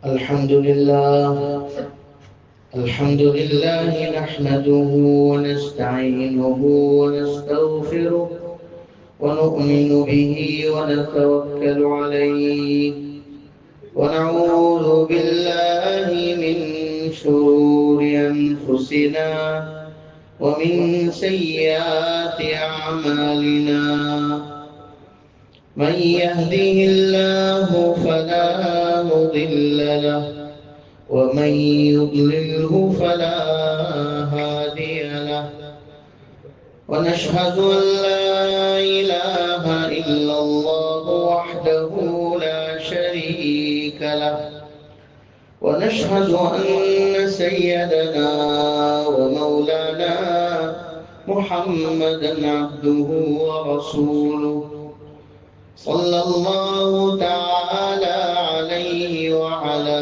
الحمد لله نحمده ونستعينه ونستغفره ونؤمن به ونتوكل عليه ونعوذ بالله من شرور أنفسنا ومن سيئات أعمالنا من يهده الله فلا مضل له ومن يضلله فلا هادي له ونشهد أن لا إله إلا الله وحده لا شريك له ونشهد أن سيدنا ومولانا محمدا عبده ورسوله صلى الله تعالى عليه وعلى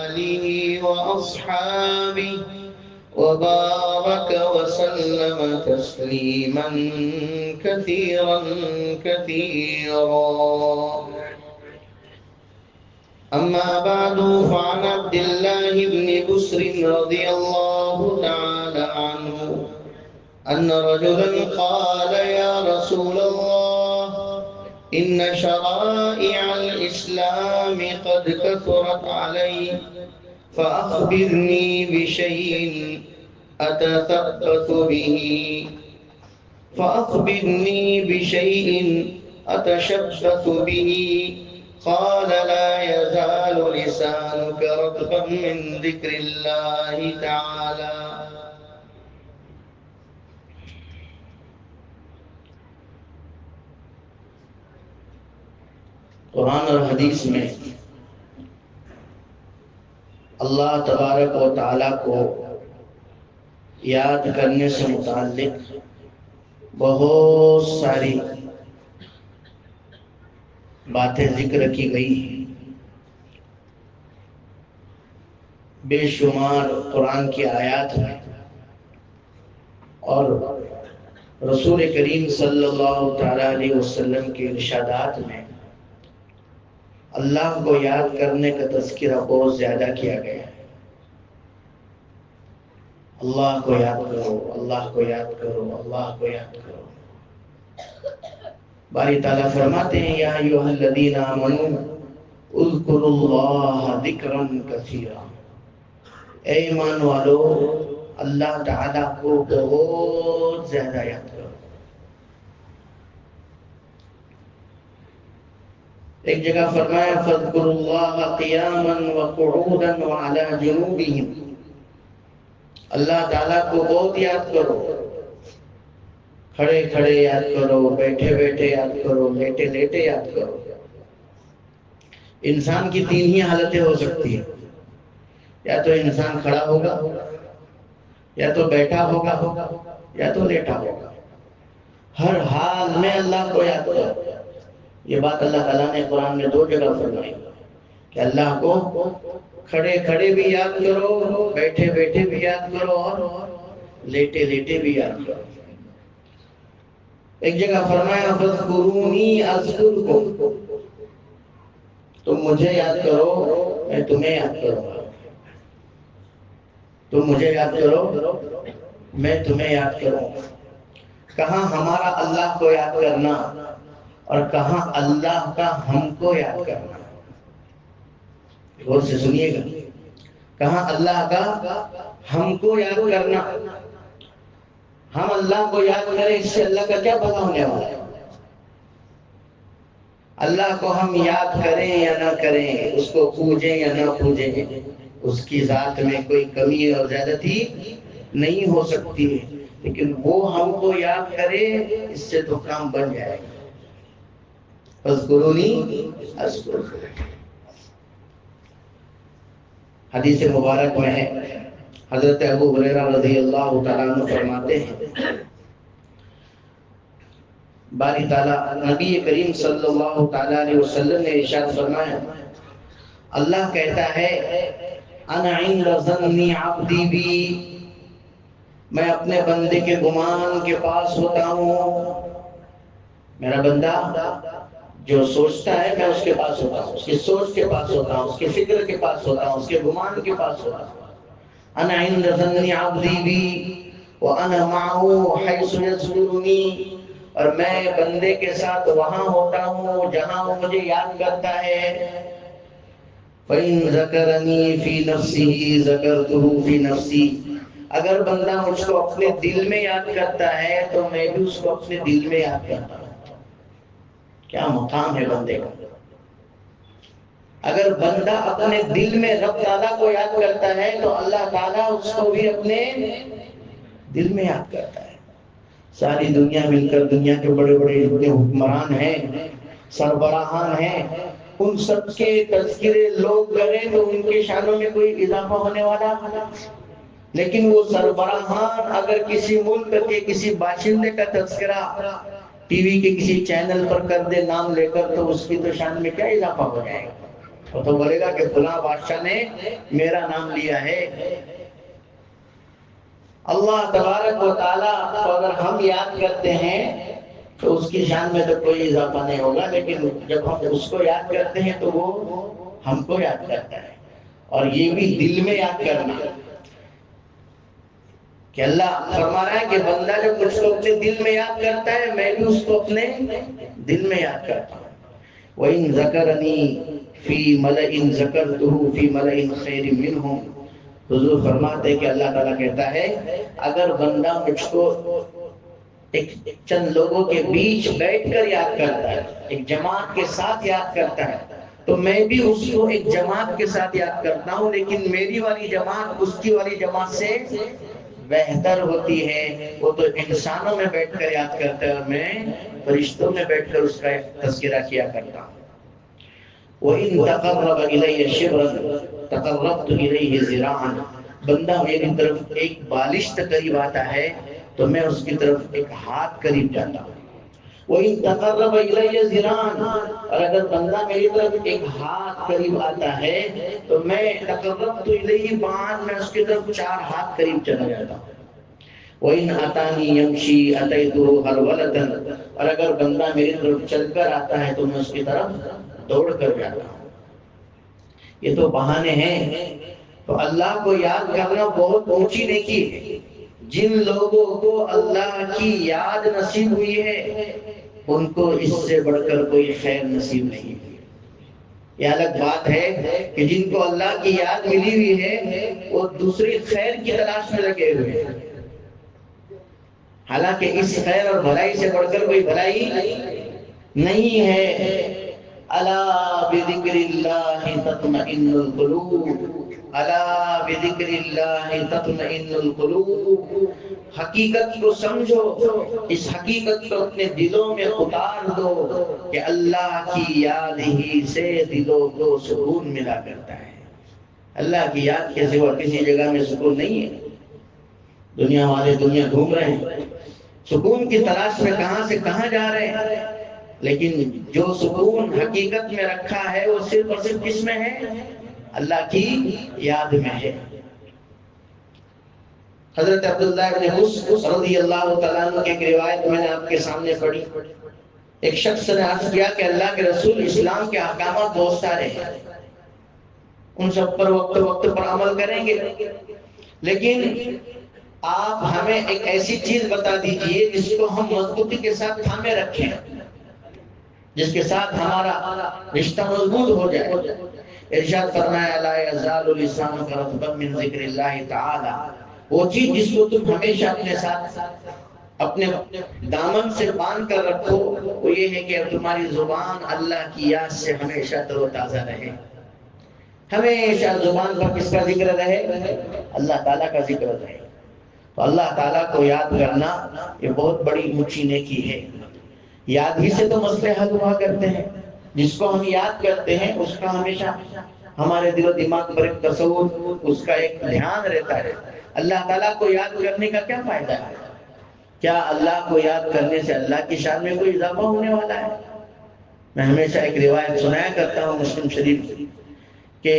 آله وأصحابه وبارك وسلم تسليما كثيرا كثيرا. أما بعد فعن عبد الله بن بسر رضي الله تعالى عنه أن رجلا قال يا رسول الله إن شرائع الإسلام قد كثرت علي فأخبرني بشيء أتثبت به أتشبث به. قال لا يزال لسانك رطبا من ذكر الله تعالى. قرآن اور حدیث میں اللہ تبارک و تعالیٰ کو یاد کرنے سے متعلق بہت ساری باتیں ذکر کی گئی ہیں. بے شمار قرآن کی آیات میں اور رسول کریم صلی اللہ تعالیٰ علیہ وسلم کے ارشادات میں اللہ کو یاد کرنے کا تذکرہ بہت زیادہ کیا گیا ہے. اللہ کو یاد کرو، اللہ کو یاد کرو، اللہ کو یاد کرو. باری تعالیٰ فرماتے ہیں یا ایھا الذین آمنوا اذکروا اللہ ذکرا کثیرا. اے ایمان والو اللہ تعالیٰ کو بہت زیادہ یاد کرو. ایک جگہ فرمایا فاذکروا اللہ قیاما وقعودا وعلی جنوبہم. اللہ تعالیٰ کو بہت یاد کرو، کھڑے کھڑے یاد کرو، بیٹھے بیٹھے یاد کرو، لیٹے لیٹے یاد کرو. انسان کی تین ہی حالتیں ہو سکتی ہیں، یا تو انسان کھڑا ہوگا، یا تو بیٹھا ہوگا، یا تو لیٹا ہوگا. ہر حال میں اللہ کو یاد کرو. یہ بات اللہ تعالیٰ نے قرآن میں 2 جگہ فرمائی کہ اللہ کو کھڑے کھڑے بھی یاد کرو، بیٹھے بیٹھے بھی یاد کرو، اور لیٹے لیٹے بھی یاد کرو. ایک جگہ فرمایا فاذکرونی اذکرکم. تم مجھے یاد کرو، میں تمہیں یاد کروں گا. تم مجھے یاد کرو، میں تمہیں یاد کروں گا. کہاں ہمارا اللہ کو یاد کرنا اور کہاں اللہ کا ہم کو یاد کرنا. غور سے سنیے گا. کہاں اللہ کا ہم کو یاد کرنا. ہم اللہ کو یاد کریں، اس سے اللہ کا کیا بھلا ہونے والا ہے؟ اللہ کو ہم یاد کریں یا نہ کریں، اس کو پوجیں یا نہ پوجیں، اس کی ذات میں کوئی کمی اور زیادتی نہیں ہو سکتی ہے. لیکن وہ ہم کو یاد کرے، اس سے تو کام بن جائے گا. فاذکرونی اذکرکم. حدیث مبارک میں ہے، حضرت ابو ہریرہ رضی اللہ تعالیٰ عنہ فرماتے ہیں باری تعالیٰ نبی کریم صلی اللہ تعالیٰ علیہ وسلم نے ارشاد فرمایا، اللہ کہتا ہے انا عند ظن عبدی بی، میں اپنے بندے کے گمان کے پاس ہوتا ہوں. میرا بندہ جو سوچتا ہے میں اس کے پاس ہوتا ہوں، اس کی سوچ کے پاس ہوتا ہوں، اس کی فکر کے پاس ہوتا ہوں، اس کے گمان کے پاس ہوتا ہوں۔ انا عند ظن عبدی بی وانا معه حيث يذكرني، اور میں بندے کے ساتھ وہاں ہوتا ہوں جہاں وہ مجھے یاد کرتا ہے۔ فَإِن ذَكَرَنِي فِي نَفْسِهِ ذَكَرْتُهُ فِي نَفْسِي، اگر بندہ مجھ کو اپنے دل میں یاد کرتا ہے تو میں بھی اس کو اپنے دل میں یاد کرتا ہوں۔ کیا مقام ہے بندے کا! اگر بندہ اپنے دل میں رب تعالیٰ کو یاد کرتا ہے تو اللہ تعالیٰ اس کو بھی اپنے دل میں یاد کرتا ہے۔ ساری دنیا مل کر، دنیا کے بڑے بڑے جتنے حکمران ہیں، سربراہان ہیں، ان سب کے تذکرے لوگ کریں تو ان کے شانوں میں کوئی اضافہ ہونے والا، لیکن وہ سربراہان اگر کسی ملک کے کسی باشندے کا تذکرہ ٹی وی کے کسی چینل پر کر دے نام لے کر، تو اس کی تو شان میں کیا اضافہ ہو جائے گا؟ وہ تو بولے گا کہ فلاں بادشاہ نے میرا نام لیا ہے۔ اللہ تبارک و تعالیٰ کو اگر ہم یاد کرتے ہیں تو اس کی شان میں تو کوئی اضافہ نہیں ہوگا، لیکن جب ہم اس کو یاد کرتے ہیں تو وہ ہم کو یاد کرتا ہے۔ اور یہ بھی دل میں یاد کرنا کہ اللہ فرما رہا ہے کہ بندہ جب مجھ کو اپنے دل میں یاد کرتا ہے میں بھی اس کو اپنے دل میں یاد کرتا ہوں۔ وَإِن ذَكَرَنِي فِي مَلَئٍ ذَكَرْتُهُ فِي مَلَئٍ خَيْرٍ مِّنْهُمْ، حضور فرماتے ہیں کہ اللہ تعالیٰ کہتا ہے اگر بندہ مجھ کو ایک چند لوگوں کے بیچ بیٹھ کر یاد کرتا ہے، ایک جماعت کے ساتھ یاد کرتا ہے، تو میں بھی اس کو ایک جماعت کے ساتھ یاد کرتا ہوں، لیکن میری والی جماعت اس کی والی جماعت سے بہتر ہوتی ہے۔ وہ تو انسانوں میں بیٹھ کر یاد کرتا ہے اور میں فرشتوں میں بیٹھ کر اس کا تذکرہ کیا کرتا ہوں۔ وَإِن تَقَرَّبَ إِلَيَّ شِبْرًا تَقَرَّبْتُ إِلَيْهِ ذِرَاعًا، بندہ میری طرف ایک بالش تک قریب آتا ہے تو میں اس کی طرف ایک ہاتھ قریب جاتا ہوں۔ وَإِن تَقَرَّبَ إِلَيَّ ذِرَاعًا، اور اگر بندہ میری طرف ایک ہاتھ قریب آتا ہے تو میں تَقَرَّبْتُ إِلَيْهِ بَعْد، میں اس کی طرف 4 ہاتھ قریب چلا جاتا ہوں۔ وَإِنْ أَتَانِي يَمْشِي أَتَيْتُهُ هَرْوَلَةً، اور اگر بندہ میری طرف چل کر آتا ہے تو میں اس کی طرف دوڑ کر جاتا ہوں۔ یہ تو بہانے ہیں۔ تو اللہ کو یاد کرنا بہت اونچی نیکی ہے۔ جن لوگوں کو اللہ کی یاد نصیب ہوئی ہے ان کو اس سے بڑھ کر کوئی خیر نصیب نہیں ہوئی۔ یہ الگ بات ہے کہ جن کو اللہ کی یاد ملی ہوئی ہے وہ دوسری خیر کی تلاش میں لگے ہوئے ہیں، حالانکہ اس خیر اور بھلائی سے بڑھ کر کوئی بھلائی نہیں ہے۔ الا بذکر اللہ تطمئن القلوب، الا بذکر اللہ تطمئن القلوب، حقیقت کو سمجھو، اس حقیقت کو اپنے دلوں میں اتار دو کہ اللہ کی یاد ہی سے دلوں کو سکون ملا کرتا ہے۔ اللہ کی یاد کے سوا کسی جگہ میں سکون نہیں ہے۔ دنیا والے دنیا گھوم رہے ہیں، سکون کی تلاش میں کہاں سے کہاں جا رہے ہیں، لیکن جو سکون حقیقت میں رکھا ہے وہ صرف اور صرف کس میں ہے؟ اللہ کی یاد میں ہے۔ حضرت عبداللہ بن مسعود رضی اللہ تعالیٰ عنہ کی ایک روایت میں نے آپ کے سامنے پڑھی۔ ایک شخص نے عرض کیا کہ اللہ کے رسول، اسلام کے احکامات بہت سارے ہیں، ان سب پر وقت وقت پر عمل کریں گے، لیکن آپ ہمیں ایک ایسی چیز بتا دیجئے جس کو ہم مضبوطی کے ساتھ تھامے رکھیں، جس کے ساتھ ہمارا رشتہ مضبوط ہو جائے۔ ارشاد فرمایا لا یزال لسانک رطبا من ذکر اللہ تعالی، وہ چیز جس کو تم ہمیشہ اپنے ساتھ اپنے دامن سے باندھ کر رکھو وہ یہ ہے کہ تمہاری زبان اللہ کی یاد سے ہمیشہ تر و تازہ رہے۔ ہمیشہ زبان پر کس کا ذکر رہے؟ اللہ تعالیٰ کا ذکر رہے۔ تو اللہ تعالیٰ کو یاد کرنا یہ بہت بڑی اونچی نیکی ہے۔ یاد ہی سے تو مسئلے حل ہوا کرتے ہیں۔ جس کو ہم یاد کرتے ہیں اس کا ہمیشہ ہمارے دل و دماغ پر ایک تصور، اس کا ایک دھیان رہتا ہے۔ اللہ تعالیٰ کو یاد کرنے کا کیا فائدہ ہے؟ کیا اللہ کو یاد کرنے سے اللہ کی شان میں کوئی اضافہ ہونے والا ہے؟ میں ہمیشہ ایک روایت سنایا کرتا ہوں مسلم شریف کہ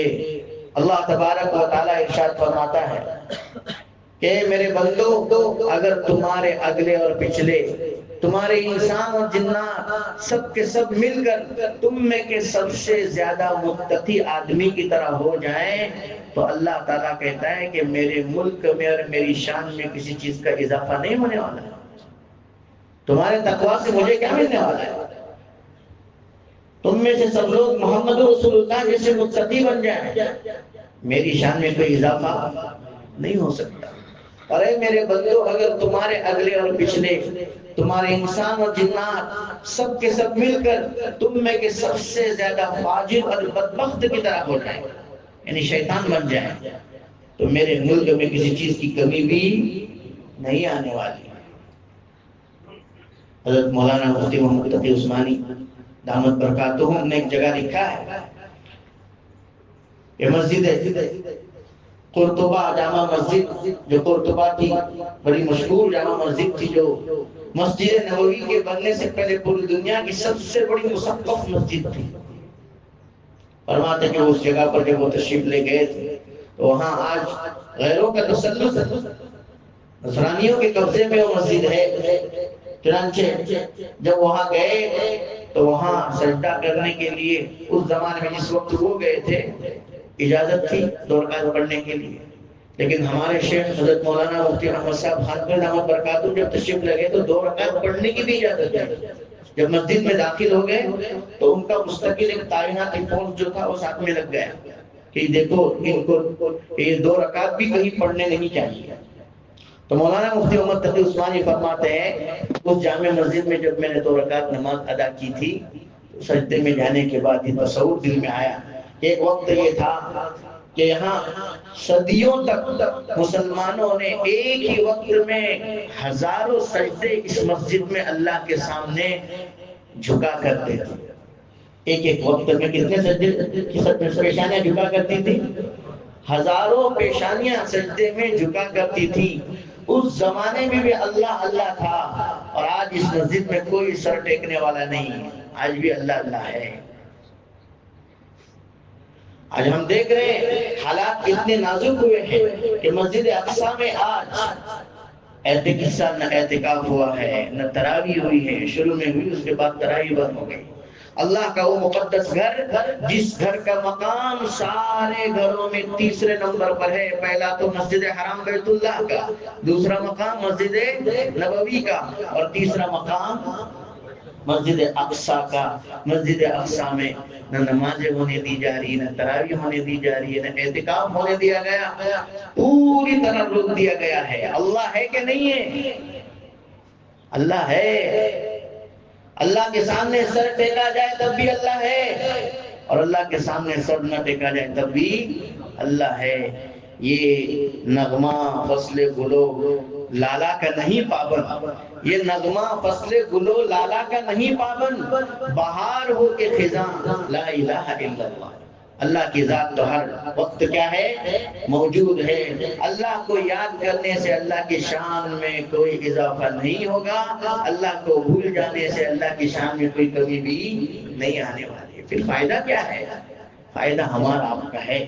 اللہ تبارک و تعالیٰ ارشاد فرماتا ہے کہ میرے بندو، اگر تمہارے اگلے اور پچھلے تمہارے انسان اور جنات سب کے سب مل کر تم میں کے سب سے زیادہ متقی آدمی کی طرح ہو جائیں تو اللہ تعالیٰ کہتا ہے کہ میرے ملک میں اور میری شان میں کسی چیز کا اضافہ نہیں ہونے والا ہے۔ تمہارے تقوی سے مجھے کیا ملنے والا ہے؟ تم میں سے سب لوگ محمد رسول اللہ جیسے متقی بن جائیں، میری شان میں کوئی اضافہ نہیں ہو سکتا۔ اور اے میرے بندو، اگر تمہارے اگلے اور پچھلے، تمہارے انسان اور جنات سب کے سب مل کر تم میں کے سب سے زیادہ فاجر اور بدبخت کی طرح ہو جائیں، یعنی شیطان بن جائیں، تو میرے ملک میں کسی چیز کی کمی بھی نہیں آنے والی۔ حضرت مولانا مفتی محمد تقی عثمانی دامت برکاتہم نے ایک جگہ لکھا ہے، یہ مسجد ہے قرطبہ جامع مسجد، جو قرطبہ کی بڑی مشہور جامع مسجد تھی، جو مسجد نبوی کے بننے سے پہلے پوری دنیا کی سب سے بڑی مسقف مسجد تھی۔ فرماتے کہ اس جگہ پر جب وہ تشریف لے گئے تھے تو وہاں آج غیروں کا تسلط، نصرانیوں کے قبضے میں وہ مسجد ہے، چنانچہ جب وہاں گئے تو وہاں سجدہ کرنے کے لیے اس زمانے میں جس وقت وہ گئے تھے اجازت تھی 2 رکعت پڑھنے کے لیے، لیکن ہمارے شیخ حضرت مولانا مفتی محمد صاحب خانقاہ دامت برکاتہم جب تشریف لگے تو 2 رکعت پڑھنے کی بھی اجازت ہے۔ جب مسجد میں داخل ہو گئے تو ان کا مستقل ایک تعیناتی فورس جو تھا وہ ساتھ میں لگ گیا کہ دیکھو ان کو یہ 2 رکعت بھی کہیں پڑھنے نہیں چاہیے۔ تو مولانا مفتی محمد تقی عثمانی فرماتے ہیں اس جامع مسجد میں جب میں نے 2 رکعت نماز ادا کی تھی تو سجدے میں جانے کے بعد یہ تصور دل میں آیا کہ ایک وقت یہ تھا کہ یہاں صدیوں تک مسلمانوں نے ایک ہی وقت میں ہزاروں سجدے اس مسجد میں اللہ کے سامنے جھکا کرتے تھے۔ ایک وقت میں کتنے سجدے پیشانیاں جھکا کرتی تھی؟ ہزاروں پیشانیاں سجدے میں جھکا کرتی تھی۔ اس زمانے میں بھی اللہ اللہ تھا، اور آج اس مسجد میں کوئی سر ٹیکنے والا نہیں ہے، آج بھی اللہ اللہ ہے۔ آج ہم دیکھ رہے ہیں حالات اتنے نازک ہوئے ہیں کہ مسجد اقصی میں آج نہ اعتکاف ہوا ہے، نہ تراویح ہوئی ہے، شروع میں ہوئی اس کے بعد تراویح بند ہو گئی۔ اللہ کا وہ مقدس گھر جس گھر کا مقام سارے گھروں میں تیسرے نمبر پر ہے، پہلا تو مسجد حرام بیت اللہ کا، دوسرا مقام مسجد نبوی کا، اور تیسرا مقام مسجد اقصی کا۔ مسجد اقصی میں نہ نمازیں ہونے دی جا رہی، نہ تراویح ہونے دی جا رہی ہے، نہ اعتکاف ہونے دیا گیا، پوری طرح روک دیا گیا ہے۔ اللہ ہے کہ نہیں ہے؟ اللہ ہے۔ اللہ کے سامنے سر ٹیکا جائے تب بھی اللہ ہے، اور اللہ کے سامنے سر نہ ٹیکا جائے تب بھی اللہ ہے۔ یہ نغمہ فصل گلو لالا کا نہیں پابند، یہ نغمہ فصل گلو لالا کا نہیں پابند، بہار ہو کے خزاں لا الہ الا اللہ۔ اللہ کی ذات تو ہر وقت کیا ہے؟ موجود ہے۔ اللہ کو یاد کرنے سے اللہ کی شان میں کوئی اضافہ نہیں ہوگا، اللہ کو بھول جانے سے اللہ کی شان میں کوئی کمی بھی نہیں آنے والی۔ پھر فائدہ کیا ہے؟ فائدہ ہمارا آپ کا ہے۔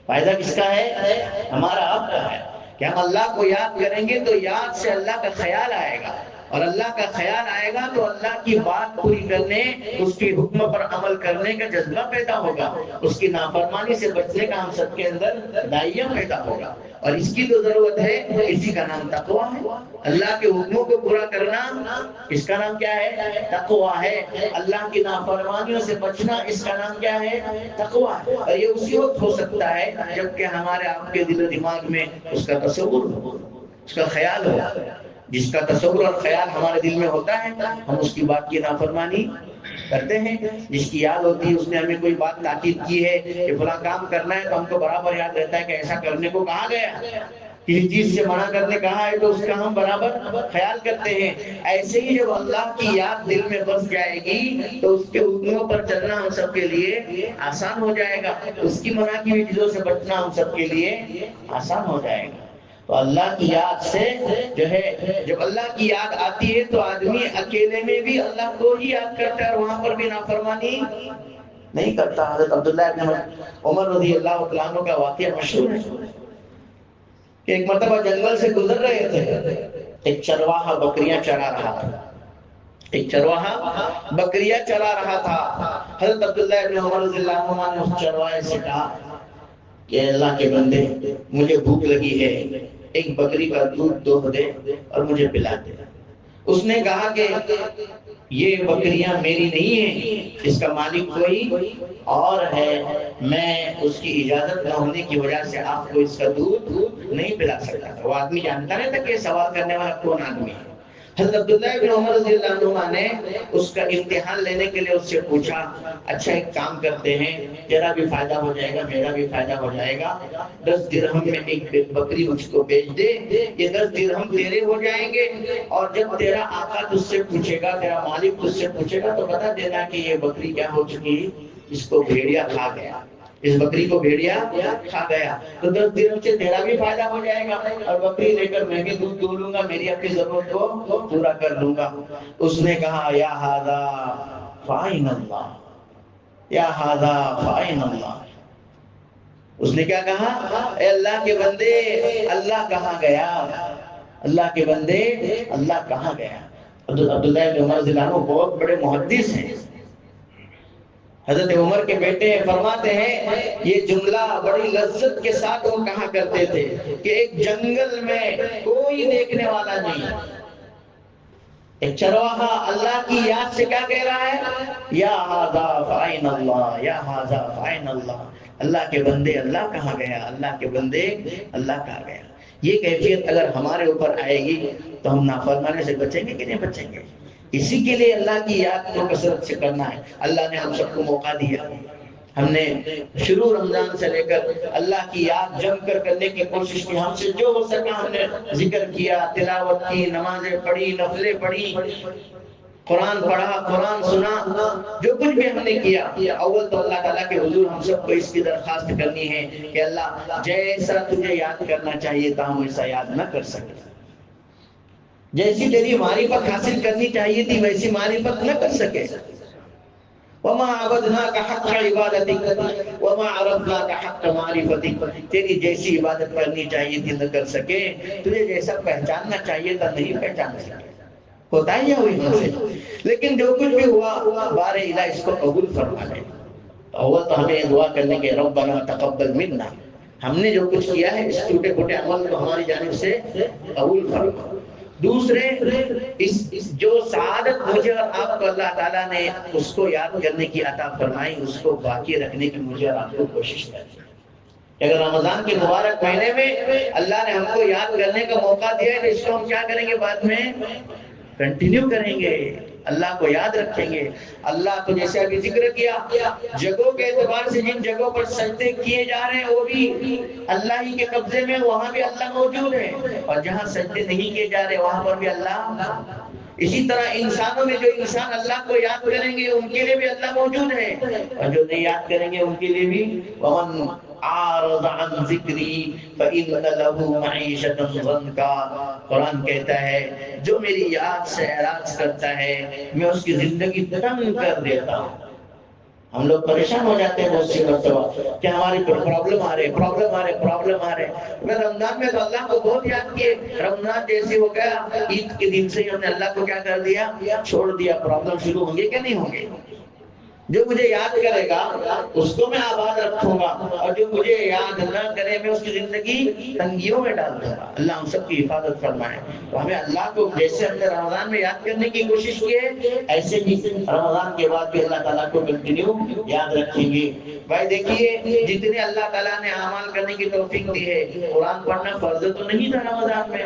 فائدہ کس کا ہے؟ ہمارا آپ کا ہے کہ ہم اللہ کو یاد کریں گے تو یاد سے اللہ کا خیال آئے گا، اور اللہ کا خیال آئے گا تو اللہ کی بات پوری کرنے، اس کے حکم پر عمل کرنے کا جذبہ پیدا ہوگا، اس کی نافرمانی سے بچنے کا ہم سب کے اندر داعیہ پیدا ہوگا، اور اس کی تو ضرورت ہے، اسی کا نام تقویٰ ہے۔ اللہ کے حکموں کو پورا کرنا، اس کا نام کیا ہے؟ تقویٰ ہے۔ اللہ کی نافرمانیوں سے بچنا، اس کا نام کیا ہے؟ تقویٰ ہے۔ اور یہ اسی وقت ہو سکتا ہے جبکہ ہمارے آپ کے دل و دماغ میں اس کا تصور ہو، اس کا خیال ہو۔ جس کا تصور اور خیال ہمارے دل میں ہوتا ہے ہم اس کی بات کی نافرمانی کرتے ہیں۔ جس کی یاد ہوتی ہے، اس نے ہمیں کوئی بات تاکید کی ہے کہ فلاں کام کرنا ہے، تو ہم کو برابر یاد رہتا ہے کہ ایسا کرنے کو کہا گیا، کسی چیز سے منع کرنے کہا ہے تو اس کا ہم برابر خیال کرتے ہیں۔ ایسے ہی جب اللہ کی یاد دل میں بس جائے گی تو اس کے حکموں پر چلنا ہم سب کے لیے آسان ہو جائے گا، اس کی منع کی ہوئی چیزوں سے بچنا ہم سب کے لیے آسان ہو جائے گا۔ تو اللہ کی یاد سے جو ہے، جب اللہ کی یاد آتی ہے تو آدمی اکیلے میں بھی اللہ کو ہی یاد کرتا ہے، اور وہاں پر بھی نافرمانی نہیں کرتا۔ حضرت عبداللہ ابن عمر رضی اللہ عنہ کا واقعہ مشہور ہے کہ ایک مرتبہ جنگل سے گزر رہے تھے، ایک چرواہا بکریاں چرا رہا تھا، ایک چرواہا بکریاں چرا رہا تھا. حضرت عبداللہ ابن عمر رضی اللہ عنہ نے اس چرواہے سے کہا کہ اللہ کے بندے مجھے بھوک لگی ہے، ایک بکری کا دودھ دوہ دے اور مجھے پلا دے. اس نے کہا کہ یہ بکریاں میری نہیں ہیں، اس کا مالک کوئی اور ہے، میں اس کی اجازت نہ ہونے کی وجہ سے آپ کو اس کا دودھ نہیں پلا سکتا تھا. وہ آدمی جانتا نہیں تھا کہ سوال کرنے والا کون آدمی ہے. حضرت عبداللہ بن عمر رضی اللہ عنہ نے اس کا امتحان لینے کے لیے اس سے پوچھا اچھا ایک کام کرتے ہیں، تیرا بھی فائدہ ہو جائے گا میرا بھی فائدہ ہو جائے گا، 10 درہم میں ایک بکری مجھ کو بیچ دے، یہ 10 درہم تیرے ہو جائیں گے، اور جب تیرا آقا تجھ سے پوچھے گا، تیرا مالک تجھ سے پوچھے گا تو بتا دینا کہ یہ بکری کیا ہو چکی، اس کو بھیڑیا کھا گیا، اس بکری کو بھیڑیا کھا گیا. تو 10 درہم سے تیرا بھی فائدہ ہو جائے گا اور بکری لے کر میں بھی دودھ دو لوں گا، میری اپنی ضرورت کو پورا کر لوں گا. اس نے کہا یا ھذا فأین اللہ، یا ھذا فأین اللہ. اس نے کیا کہا؟ اے اللہ کے بندے اللہ کہاں گیا، اللہ کے بندے اللہ کہاں گیا. عبداللہ بن عمر رضی اللہ عنہ بہت بڑے محدث ہیں، حضرت عمر کے بیٹے ہیں. فرماتے ہیں یہ جملہ بڑی لذت کے ساتھ وہ کہا کرتے تھے کہ ایک جنگل میں کوئی دیکھنے والا نہیں، ایک چرواہا اللہ کی یاد سے کیا کہہ رہا ہے، یا ھذا فأین اللہ، یا ھذا فأین اللہ. اللہ کے بندے اللہ کہاں گیا، اللہ کے بندے اللہ کہاں گیا. یہ کیفیت اگر ہمارے اوپر آئے گی تو ہم نافرمانی سے بچیں گے کہ نہیں بچیں گے. اسی کے لیے اللہ کی یاد کو کثرت سے کرنا ہے. اللہ نے ہم سب کو موقع دیا، ہم نے شروع رمضان سے لے کر اللہ کی یاد جم کر کرنے کی کوشش کی، ہم سے جو ہو سکا ہم نے ذکر کیا، تلاوت کی، نمازیں پڑھی، نفلیں پڑھی، قرآن پڑھا، قرآن سنا، جو کچھ بھی ہم نے کیا. اول تو اللہ تعالیٰ کے حضور ہم سب کو اس کی درخواست کرنی ہے کہ اللہ جیسا تجھے یاد کرنا چاہیے تھا ہم ویسا یاد نہ کر سکے، جیسی تیری معرفت حاصل کرنی چاہیے تھی ویسی معرفت نہ کر سکے. وما عبدناک حق عبادتک وما عرفناک حق معرفتک، تیری جیسی عبادت کرنی چاہیے تھی نہ کر سکے، تجھے جیسا پہچاننا چاہیے تھا نہیں پہچان سکے. ہوتا ہی ہوئی ہم سے، لیکن جو کچھ بھی ہوا بار الہ اس کو قبول فرما لے. اول تو ہمیں دعا کرنے کے ربنا تقبل منا، ہم نے جو کچھ کیا ہے اس ٹوٹے پھوٹے عمل کو ہماری جانب سے قبول فرما. دوسرے اس جو سعادت مجھے اور آپ کو اللہ تعالیٰ نے اس کو یاد کرنے کی عطا فرمائی، اس کو باقی رکھنے کی مجھے اور آپ کو کوشش کرنی. اگر رمضان کے مبارک مہینے میں اللہ نے ہم کو یاد کرنے کا موقع دیا ہے تو اس کو ہم کیا کریں گے، بعد میں کنٹینیو کریں گے، اللہ کو یاد رکھیں گے. اللہ کو جیسے ابھی ذکر کیا، جگہوں کے اعتبار سے جن جگہوں پر سجدے کیے جا رہے ہیں وہ بھی اللہ ہی کے قبضے میں، وہاں بھی اللہ موجود ہے، اور جہاں سجدے نہیں کیے جا رہے وہاں پر بھی اللہ. اسی طرح انسانوں میں جو انسان اللہ کو یاد کریں گے ان کے لیے بھی اللہ موجود ہے، اور جو نہیں یاد کریں گے ان کے لیے بھی. ومن اعرض عن ذکری فإن له معیشة ضنکا، قرآن کہتا ہے جو میری یاد سے اعراض کرتا ہے میں اس کی زندگی تنگ کر دیتا ہوں. ہم لوگ پریشان ہو جاتے ہیں بہت سی مرتبہ کہ ہماری پرابلم آ رہے. میں رمضان میں تو اللہ کو بہت یاد کیے، رمضان جیسے ہو گیا عید کے دن سے ہی ہم نے اللہ کو کیا کر دیا، چھوڑ دیا. پرابلم شروع ہوں گے کہ نہیں ہوں گے؟ جو مجھے یاد کرے گا اس کو میں آباد رکھوں گا، اور جو مجھے یاد نہ کرے میں اس کی زندگی تنگیوں میں ڈال دوں گا. اللہ ہم سب کی حفاظت فرمائے. تو ہمیں اللہ کو جیسے ہم نے رمضان میں یاد کرنے کی کوشش کی ہے ایسے ہی رمضان کے بعد بھی اللہ تعالیٰ کو کنٹینیو یاد رکھیں گے. بھائی دیکھیے جتنے اللہ تعالیٰ نے اعمال کرنے کی توفیق دی ہے، قرآن پڑھنا فرض تو نہیں تھا رمضان میں،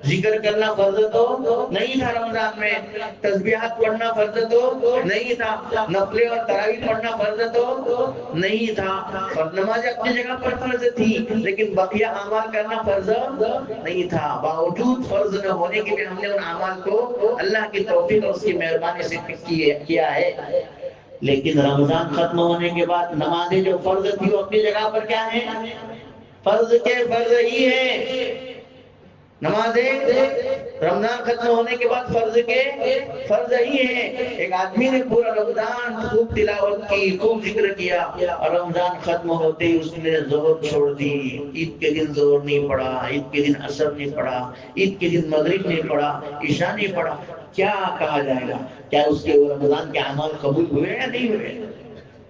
ذکر کرنا فرض تو نہیں تھا رمضان میں، تسبیحات پڑھنا فرض تو نہیں تھا، نفلیں اور تراویح پڑھنا فرض تو نہیں تھا. اور نماز اپنی جگہ پر فرض تھی لیکن بقیہ اعمال کرنا فرض نہیں تھا. باوجود فرض نہ ہونے کے بھی ہم نے ان اعمال کو اللہ کی توفیق اور اس کی مہربانی سے کیا ہے. لیکن رمضان ختم ہونے کے بعد نمازیں جو فرض تھی وہ اپنی جگہ پر کیا ہیں، فرض کے فرض ہی ہیں. نمازیں رمضان ختم ہونے کے بعد فرض کے فرض ہی ہیں. ایک آدمی نے پورا رمضان خوب تلاوت کی، خوب ذکر کیا، اور رمضان ختم ہوتے ہی اس نے ظہر چھوڑ دی. عید کے دن ظہر نہیں پڑھا، عید کے دن عصر نہیں پڑھا، عید کے دن مغرب نہیں پڑھا، عشاء نہیں پڑھا. کیا کہا جائے گا؟ کیا اس کے رمضان کے اعمال قبول ہوئے یا نہیں ہوئے؟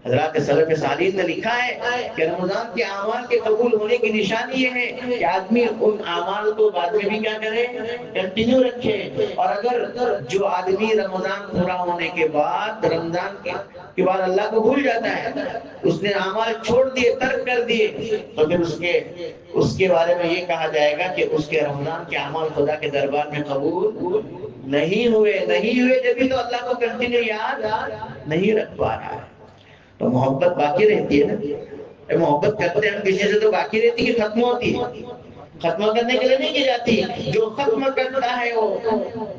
حضرات سلف صالحین نے لکھا ہے کہ رمضان کے اعمال کے قبول ہونے کی نشانی یہ ہے کہ آدمی ان اعمال کو بعد میں بھی کیا کرے، کنٹینیو رکھے۔ اور اگر جو آدمی رمضان پورا ہونے کے بعد رمضان کے بعد اللہ کو بھول جاتا ہے، اس نے اعمال چھوڑ دیے، ترک کر دیے، تو پھر اس کے بارے میں یہ کہا جائے گا کہ اس کے رمضان کے اعمال خدا کے دربار میں قبول نہیں ہوئے جبھی تو اللہ کو کنٹینیو یاد نہیں رکھ پا رہا ہے۔ تو محبت باقی رہتی ہے نا، محبت کرتے ہیں ہم کسی سے تو باقی رہتی ہے، ختم ہوتی ہے، ختم کرنے کے لیے نہیں کی جاتی۔ جو ختم کرتا ہے وہ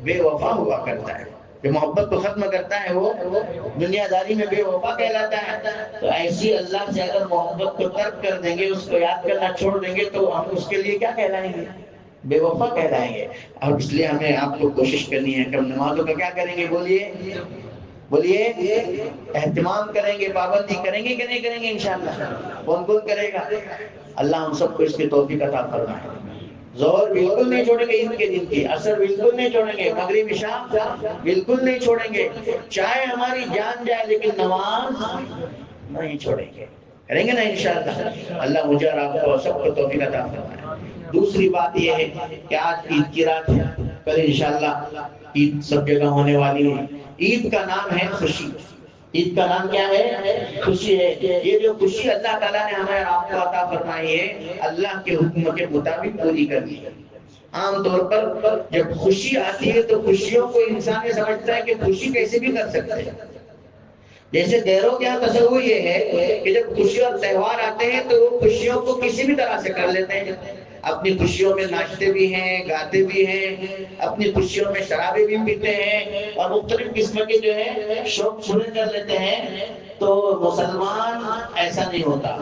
بے وفا ہوا کرتا ہے، جو محبت کو ختم کرتا ہے وہ دنیا داری میں بے وفا کہلاتا ہے۔ تو ایسی اللہ سے اگر محبت کو ترک کر دیں گے، اس کو یاد کرنا چھوڑ دیں گے، تو ہم اس کے لیے کیا کہلائیں گے؟ بے وفا کہلائیں گے۔ اور اس لیے ہمیں آپ کو کوشش کرنی ہے کہ ہم نمازوں کا کیا کریں گے؟ بولیے اہتمام کریں گے، پابندی کریں گے کہ نہیں کریں گے؟ انشاءاللہ کون کرے گا؟ اللہ ہم سب کو اس کی توفیق عطا فرمائے۔ ظہر بالکل نہیں چھوڑیں گے، عید کے دن کی عصر بالکل نہیں چھوڑیں گے، مغرب عشاء بالکل نہیں چھوڑیں گے، چاہے ہماری جان جائے لیکن نماز نہیں چھوڑیں گے، کریں گے نا انشاءاللہ۔ اللہ مجھے اور آپ کو سب کو توفیق عطا فرمائے۔ دوسری بات یہ ہے کہ آج عید کی رات ہے، کل انشاءاللہ عید سب جگہ ہونے والی ہے۔ عید کا نام ہے خوشی، عید کا نام کیا ہے؟ خوشی ہے۔ یہ جو خوشی اللہ تعالیٰ نے ہمیں آپ کو عطا فرمائی ہے، اللہ کے حکم کے مطابق پوری کرنی ہے۔ عام طور پر جب خوشی آتی ہے تو خوشیوں کو انسان یہ سمجھتا ہے کہ خوشی کیسے بھی کر سکتے ہیں۔ جیسے غیروں کے یہاں تصور یہ ہے کہ جب خوشی اور تہوار آتے ہیں تو وہ خوشیوں کو کسی بھی طرح سے کر لیتے ہیں، اپنی خوشیوں میں ناچتے بھی ہیں، گاتے بھی ہیں، اپنی خوشیوں میں شرابیں بھی پیتے ہیں، اور مختلف قسم کے جو ہے شوق پورے کر لیتے ہیں۔ تو مسلمان ایسا نہیں ہوتا،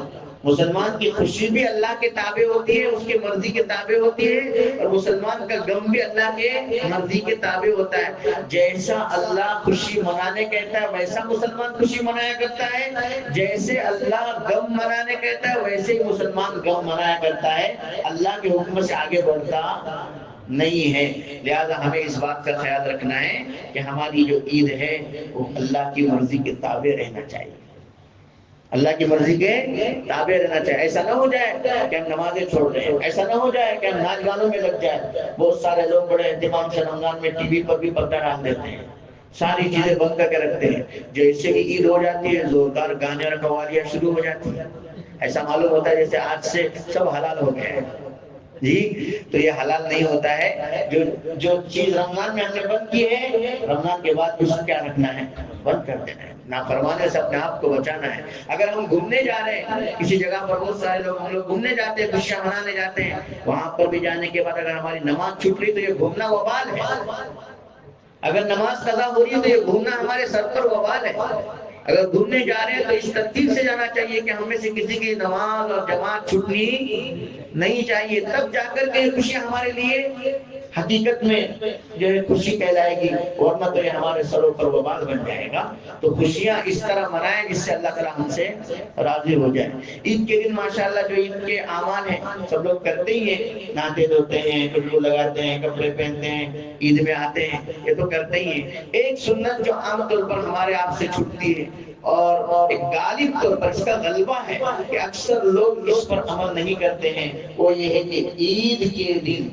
مسلمان کی خوشی بھی اللہ کے تابع ہوتی ہے، اس کے مرضی کے تابع ہوتی ہے، اور مسلمان کا غم بھی اللہ کے مرضی کے تابع ہوتا ہے۔ جیسا اللہ خوشی منانے کہتا ہے ویسا مسلمان خوشی منایا کرتا ہے، جیسے اللہ غم منانے کہتا ہے ویسے ہی مسلمان غم منایا کرتا ہے، اللہ کے حکم سے آگے بڑھتا نہیں ہے۔ لہذا ہمیں اس بات کا خیال رکھنا ہے کہ ہماری جو عید ہے وہ اللہ کی مرضی کے تابع رہنا چاہیے، اللہ کی مرضی کے تابع رہنا چاہیے۔ ایسا نہ ہو جائے کہ ہم نمازیں چھوڑ دیں، ایسا نہ ہو جائے کہ ہم ناچ گانوں میں لگ جائیں۔ بہت سارے لوگ بڑے اہتمام سے رمضان میں ٹی وی پر بھی پردہ ڈال دیتے ہیں، ساری چیزیں بند کر کے رکھتے ہیں، جیسے ہی عید ہو جاتی ہے زوردار گانے اور قوالیاں شروع ہو جاتی ہیں، ایسا معلوم ہوتا ہے جیسے آج سے سب حلال ہو گئے ہیں۔ جی تو یہ حلال نہیں ہوتا ہے۔ جو چیز رمضان میں ہم نے بند کی ہے، رمضان کے بعد اس کو کیا رکھنا ہے؟ بند کر دینا ہے، نافرمانی سے اپنے آپ کو بچانا ہے۔ اگر ہم گھومنے جا رہے ہیں کسی جگہ پر، بہت سارے لوگ ہم لوگ گھومنے جاتے ہیں، خوشیاں منانے جاتے ہیں، وہاں پر بھی جانے کے بعد اگر ہماری نماز چھوٹ رہی تو یہ گھومنا وبال ہے، اگر نماز قضا ہو رہی ہے تو یہ گھومنا ہمارے سر پر وبال ہے۔ اگر گھومنے جا رہے ہیں تو اس ترتیب سے جانا چاہیے کہ ہمیں سے کسی کی نماز اور جماعت چھوٹنی نہیں چاہیے، تب جا کر کے خوشیاں ہمارے لیے حقیقت میں جو ہے خوشی کہلائے گی، ورنہ تو یہ ہمارے سروں پر وبال بن جائے گا۔ تو خوشیاں اس طرح منائیں جس سے اللہ تعالیٰ ہم سے راضی ہو جائے۔ عید کے دن ماشاءاللہ جو عید کے اعمال ہیں سب لوگ کرتے ہی ہیں، نہاتے دھوتے ہیں، خوشبو لگاتے ہیں، کپڑے پہنتے ہیں، عید میں آتے ہیں، یہ تو کرتے ہی ہیں۔ ایک سنت جو عام طور پر ہمارے آپ سے چھوٹتی ہے اور ایک غالب طور پر اس کا غلبہ ہے کہ اکثر لوگ اس پر عمل نہیں کرتے ہیں، وہ یہ ہے کہ عید کے دن،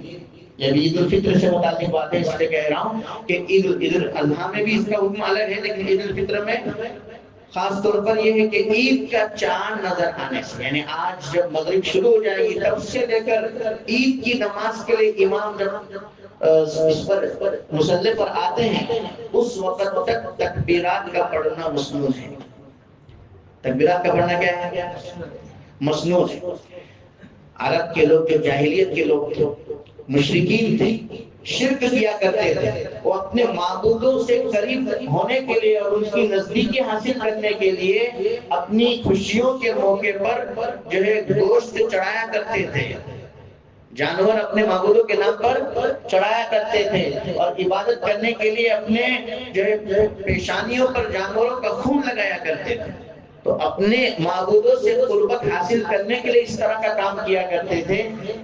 جب عید الفطر سے متعلق بات ہے اس سے کہہ رہا ہوں کہ عید الاضحیٰ میں بھی اس کا حکم الگ ہے، لیکن عید الفطر میں خاص طور پر یہ ہے کہ عید کا چاند نظر آنے سے، یعنی آج جب مغرب شروع ہو جائے گی تب سے لے کر عید کی نماز کے لیے امام جب اس پر مصلی پر آتے ہیں اس وقت تک تکبیرات کا پڑھنا مسنون ہے۔ تکبیرات کا پڑھنا کیا ہے؟ مسنون ہے۔ عرب کے لوگ جو جاہلیت کے لوگ تھے، مشرکین تھے، شرک کیا کرتے تھے، وہ اپنے معبودوں سے قریب ہونے کے لیے اور ان کی نزدیکی حاصل کرنے کے لیے اپنی خوشیوں کے موقع پر جو ہے گوشت چڑھایا کرتے تھے، جانور اپنے معبودوں کے نام پر چڑھایا کرتے تھے، اور عبادت کرنے کے لیے اپنے جو ہے پیشانیوں پر جانوروں کا خون لگایا کرتے تھے۔ تو اپنے معبودوں سے قربت حاصل کرنے کے لیے اس طرح کا کام کیا کرتے تھے۔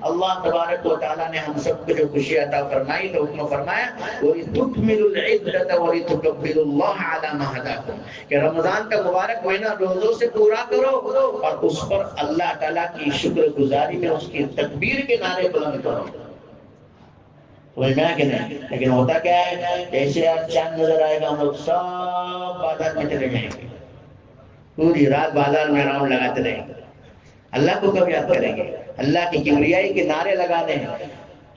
اللہ تبارک و تعالیٰ نے ہم سب کو جو خوشی عطا فرمائی تو حکم فرمایا وَلِتُكْمِلُوا الْعِدَّةَ وَلِتُكَبِّرُوا اللَّهَ عَلَى مَا هَدَاكُمْ، کہ رمضان کا مبارک مہینہ روزوں سے پورا کرو اور اس پر اللہ تعالیٰ کی شکر گزاری میں اس کی تکبیر کے نعرے بلند کرو۔ سمجھ میں آیا کہ نہیں؟ لیکن ہوتا کیا ہے، جیسے آج چاند نظر آئے گا ہم لوگ سب بازار میں چلے جائیں گے، پوری رات بازار میں راؤنڈ لگاتے رہیں گے، اللہ کو کب یاد کریں گے؟ اللہ کی کبریائی کے نعرے لگانے ہیں۔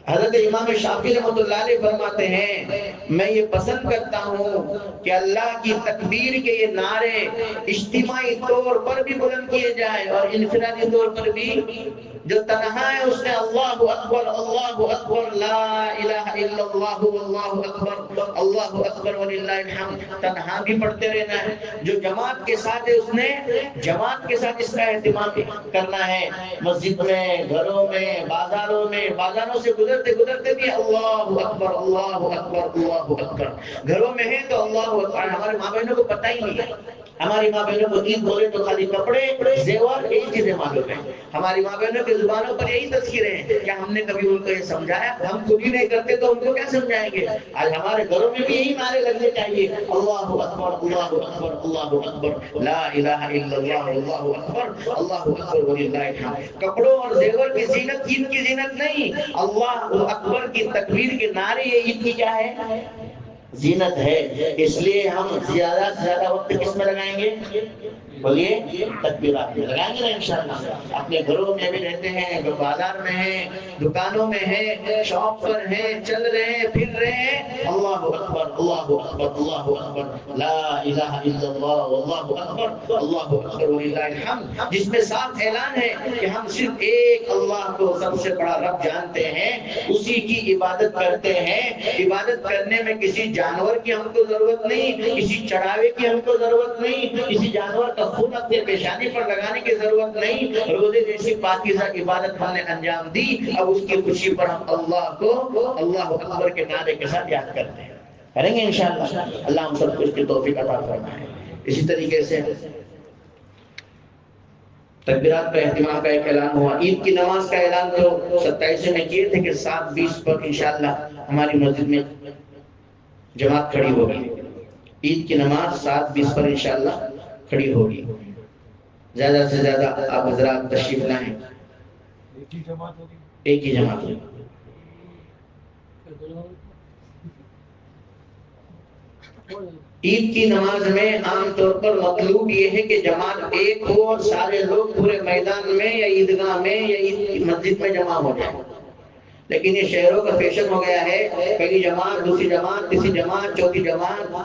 حضرت امام شافعی رحمۃ اللہ علیہ فرماتے ہیں میں یہ پسند کرتا ہوں کہ اللہ کی تکبیر کے یہ نعرے اجتماعی طور پر بھی بلند کیے جائیں اور انفرادی طور پر بھی۔ جو تنہا ہے اس نے اللہ اکبر لا الہ الا اللہ واللہ اکبر وللہ الحمد تنہا بھی پڑھتے رہنا ہے۔ جو جماعت کے ساتھ ہے اس نے جماعت کے ساتھ اس کا اہتمام کرنا ہے، مسجد میں، گھروں میں، بازاروں میں، بازاروں سے گزرتے گزرتے بھی اللہ اکبر اللہ اکبر اللہ اکبر۔ گھروں میں ہے تو اللہ اکبر۔ ہمارے ماں بہنوں کو پتہ ہی نہیں ہے، ہماری ماں بہنوں کو عید بولے تو خالی کپڑے زیور یہی چیزیں معلوم ہیں، ہماری ماں بہنوں کی زبانوں پر یہی تذکرے ہیں۔ کیا ہم نے کبھی ان کو یہ سمجھایا؟ ہم خود ہی نہیں کرتے تو ان کو کیا سمجھائیں گے؟ آج ہمارے گھروں میں بھی یہی نعرے لگنے چاہیے، اللہ اکبر اللہ اکبر اللہ اکبر لا الہ الا اللہ اللہ اکبر اللہ اکبر وللہ الحمد۔ کپڑوں اور زیور کی زینت عید کی زینت نہیں، اللہ اکبر کی تکبیر کے نعرے یہ عید کی کیا ہے؟ زینت ہے۔ اس لیے ہم زیادہ سے زیادہ وقت کس میں لگائیں گے؟ بولیے تکبیرات میں لگائیں گے نا انشاءاللہ۔ اپنے گھروں میں بھی رہتے ہیں، بازار میں ہیں، دکانوں میں ہیں، شاپ پر ہیں، چل رہے ہیں، پھر رہے ہیں، اللہ اکبر اللہ اکبر اللہ اکبر لا الہ الا اللہ واللہ اکبر اللہ اکبر وللہ الحمد، جس میں صاف اعلان ہے کہ ہم صرف ایک اللہ کو سب سے بڑا رب جانتے ہیں، اسی کی عبادت کرتے ہیں۔ عبادت کرنے میں کسی جانور کی ہم کو ضرورت نہیں، کسی چڑھاوے کی ہم کو ضرورت نہیں، کسی جانور کا خون اپنے پیشانی پر لگانے کی ضرورت نہیں۔ روزے جیسی پاکیزہ عبادت ہم نے انجام دی، اب اس کی خوشی پر ہم اللہ کو اللہ اکبر کے نعرے کے ساتھ یاد کرتے ہیں، کریں گے انشاءاللہ۔ اللہ ہم سب کو اس کی توفیق عطا فرمائے۔ اسی طریقے سے تکبیرات کا اہتمام کا ایک اعلان ہوا۔ عید کی نماز کا اعلان تو 27 میں کیے تھے کہ 7:20 پر انشاءاللہ ہماری مسجد میں جماعت کھڑی ہوگی۔ عید کی نماز 7:20 پر انشاءاللہ کھڑی ہوگی۔ زیادہ سے زیادہ آپ حضرات تشریف لائیں۔ ایک ہی جماعت ہوگی۔ عید کی نماز میں عام طور پر مطلوب یہ ہے کہ جماعت ایک ہو اور سارے لوگ پورے میدان میں یا عیدگاہ میں یا عید کی مسجد میں جمع ہو جائیں، لیکن یہ شہروں کا فیشن ہو گیا ہے، پہلی جماعت، دوسری جماعت، تیسری جماعت، چوتھی جماعت۔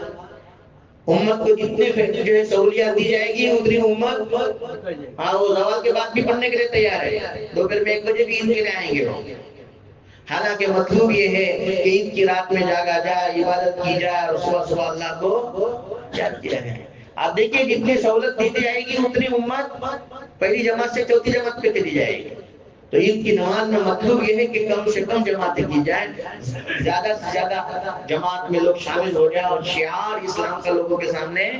امت کو جتنے جو ہے سہولیات دی جائے گی اتنی امت وہ زوال کے بعد بھی پڑھنے کے لیے تیار ہے، دوپہر میں 1 بجے بھی عید کے لیے آئیں گے لوگ۔ حالانکہ مطلوب یہ ہے کہ عید کی رات میں جاگا جائے، عبادت کی جائے اور صبح صبح اللہ کو یاد کیا جائے۔ آپ دیکھیے جتنی سہولت دی جائے گی اتنی امت پہلی جماعت سے چوتھی جماعت پہ چلی جائے گی۔ تو عید کی نماز میں مطلوب یہ ہے کہ کم سے کم جماعتیں کی جائیں، زیادہ سے زیادہ جماعت میں لوگ شامل ہو جائیں اور شعار اسلام کا لوگوں کے سامنے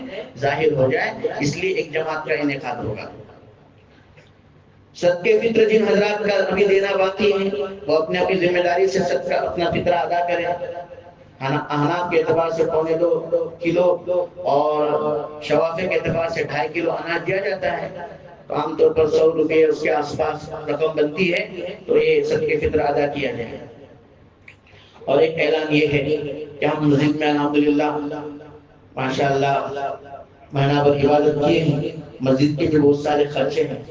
ظاہر ہو جائے، اس لیے ایک جماعت کا انعقاد ہوگا۔ صدقے فطر جن حضرات کا ابھی دینا باقی ہے وہ اپنے اپنی ذمہ داری سے صدقہ اپنا فطرہ ادا کریں۔ احناف کے اعتبار سے 2.25 کلو اور شوافی کے اعتبار سے 2.5 کلو اناج دیا جاتا ہے، تو عام طور پر 100 روپے اس کے آس پاس رقم بنتی ہے، تو یہ صدقے فطر ادا کیا جائے۔ اور ایک اعلان یہ ہے کہ ہم مسجد میں الحمدللہ ماشاءاللہ مہینہ بھر عبادت کیے ہیں، مسجد کے بھی بہت سارے خرچے ہیں،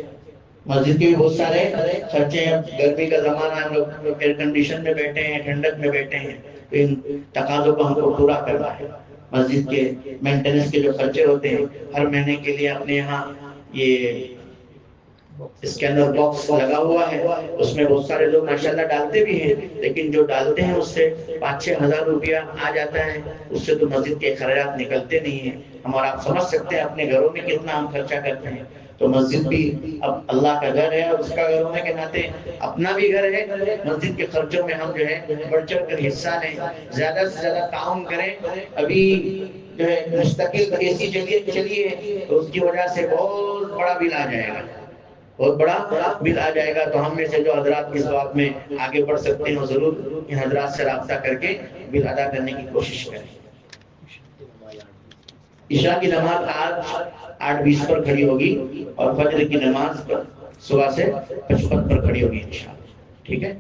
مسجد کے بھی بہت سارے خرچے ہیں۔ گرمی کا زمانہ ہے، ہم لوگ ایئر کنڈیشن میں بیٹھے ہیں، ٹھنڈک میں بیٹھے ہیں، ان تقاضوں کو ہم کو پورا کرنا ہے۔ مسجد کے مینٹیننس کے جو خرچے ہوتے ہیں ہر مہینے کے لیے اپنے یہاں یہ اس کے اندر باکس لگا ہوا ہے، اس میں بہت سارے لوگ ماشاءاللہ ڈالتے بھی ہیں، لیکن جو ڈالتے ہیں اس سے 5-6 ہزار روپیہ آ جاتا ہے، اس سے تو مسجد کے اخراجات نکلتے نہیں ہیں۔ ہمارا آپ سمجھ سکتے ہیں اپنے گھروں میں کتنا ہم خرچہ کرتے ہیں، تو مسجد بھی اب اللہ کا گھر ہے اور اس کا گھر ہونے کے ناطے اپنا بھی گھر ہے، مسجد کے خرچوں میں ہم جو ہے بڑھ چڑھ کر حصہ لیں، زیادہ سے زیادہ تعاون کریں۔ ابھی جو ہے مستقل اے سی چلیے تو اس کی وجہ سے بہت بڑا بل آ جائے گا، بہت بڑا بل آ جائے گا۔ تو ہم میں سے جو حضرات اس بات میں آگے بڑھ سکتے ہیں وہ ضرور ان حضرات سے رابطہ کر کے بل ادا کرنے کی کوشش کریں۔ عشاء کی نماز آج 8:20 پر کھڑی ہوگی اور فجر کی نماز صبح سے 55 پر کھڑی ہوگی انشاءاللہ، ٹھیک ہے۔